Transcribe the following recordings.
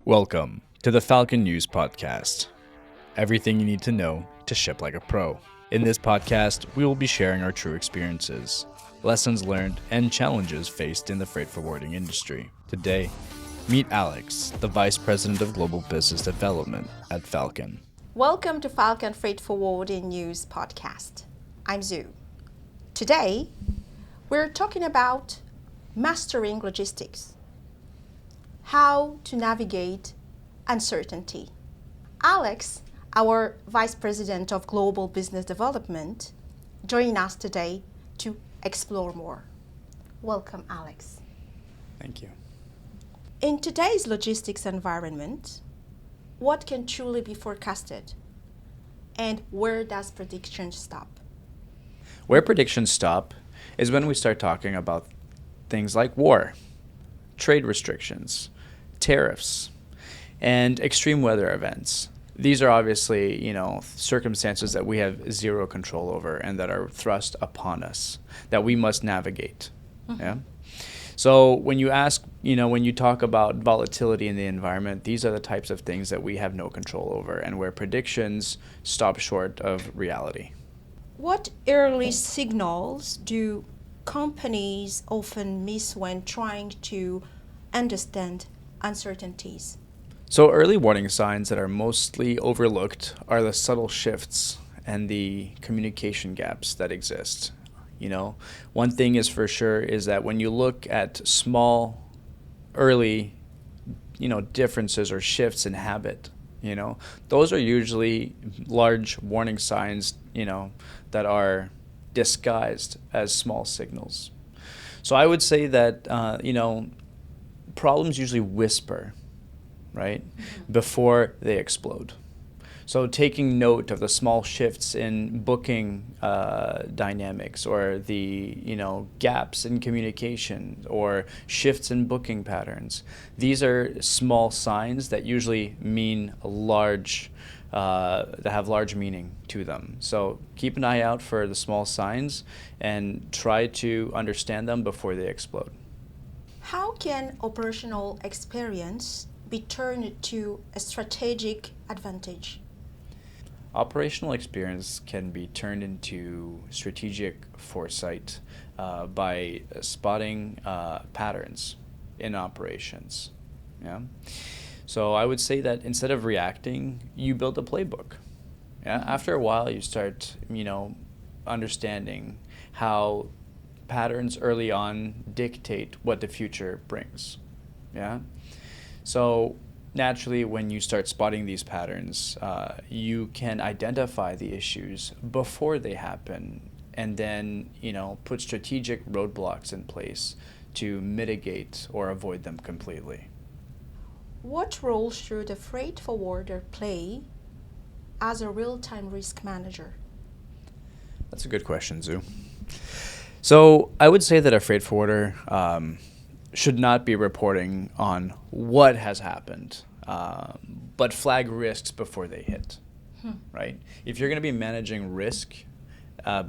Welcome to the Falcon News Podcast. Everything you need to know to ship like a pro. In this podcast, we will be sharing our true experiences, lessons learned, and challenges faced in the freight forwarding industry. Today, meet Alex, the Vice President of Global Business Development at Falcon. Welcome to Falcon Freight Forwarding News Podcast. I'm Zoo. Today, we're talking about mastering logistics, how to navigate uncertainty. Alex, our Vice President of Global Business Development, joined us today to explore more. Welcome, Alex. Thank you. In today's logistics environment, what can truly be forecasted? And where does prediction stop? Where predictions stop is when we start talking about things like war, trade restrictions, tariffs, and extreme weather events. These are obviously, circumstances that we have zero control over and that are thrust upon us that we must navigate. Mm-hmm. Yeah. So when you talk about volatility in the environment, these are the types of things that we have no control over and where predictions stop short of reality. What early signals do companies often miss when trying to understand uncertainties? So early warning signs that are mostly overlooked are the subtle shifts and the communication gaps that exist. One thing is for sure is that when you look at small, early, differences or shifts in habit, those are usually large warning signs, that are disguised as small signals. So I would say that, problems usually whisper, right, before they explode. So taking note of the small shifts in booking dynamics or the, gaps in communication or shifts in booking patterns. These are small signs that usually mean that have large meaning to them. So keep an eye out for the small signs and try to understand them before they explode. How can operational experience be turned to a strategic advantage? Operational experience can be turned into strategic foresight by spotting patterns in operations. Yeah. So I would say that instead of reacting, you build a playbook. Yeah. After a while, you start, understanding how patterns early on dictate what the future brings. Yeah. So naturally, when you start spotting these patterns, you can identify the issues before they happen and then, put strategic roadblocks in place to mitigate or avoid them completely. What role should a freight forwarder play as a real-time risk manager? That's a good question, Zoo. So I would say that a freight forwarder should not be reporting on what has happened, but flag risks before they hit, right? If you're going to be managing risk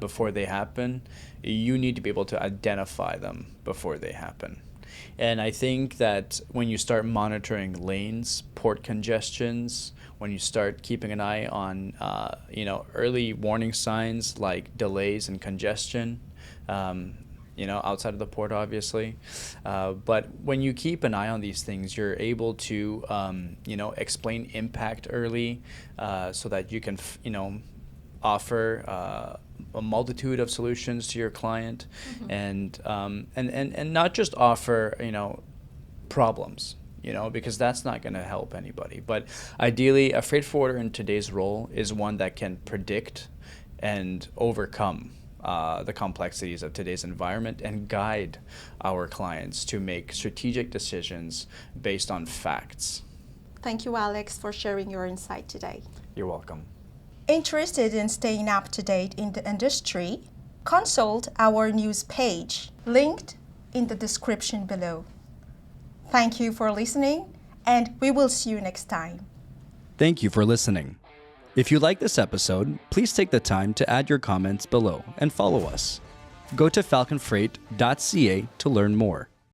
before they happen, you need to be able to identify them before they happen. And I think that when you start monitoring lanes, port congestions, when you start keeping an eye on, early warning signs like delays and congestion, outside of the port, obviously. But when you keep an eye on these things, you're able to, explain impact early so that you can, offer a multitude of solutions to your client and not just offer, problems, because that's not going to help anybody. But ideally, a freight forwarder in today's role is one that can predict and overcome the complexities of today's environment and guide our clients to make strategic decisions based on facts. Thank you, Alex, for sharing your insight today. You're welcome. Interested in staying up to date in the industry? Consult our news page, linked in the description below. Thank you for listening, and we will see you next time. Thank you for listening. If you like this episode, please take the time to add your comments below and follow us. Go to falconfreight.ca to learn more.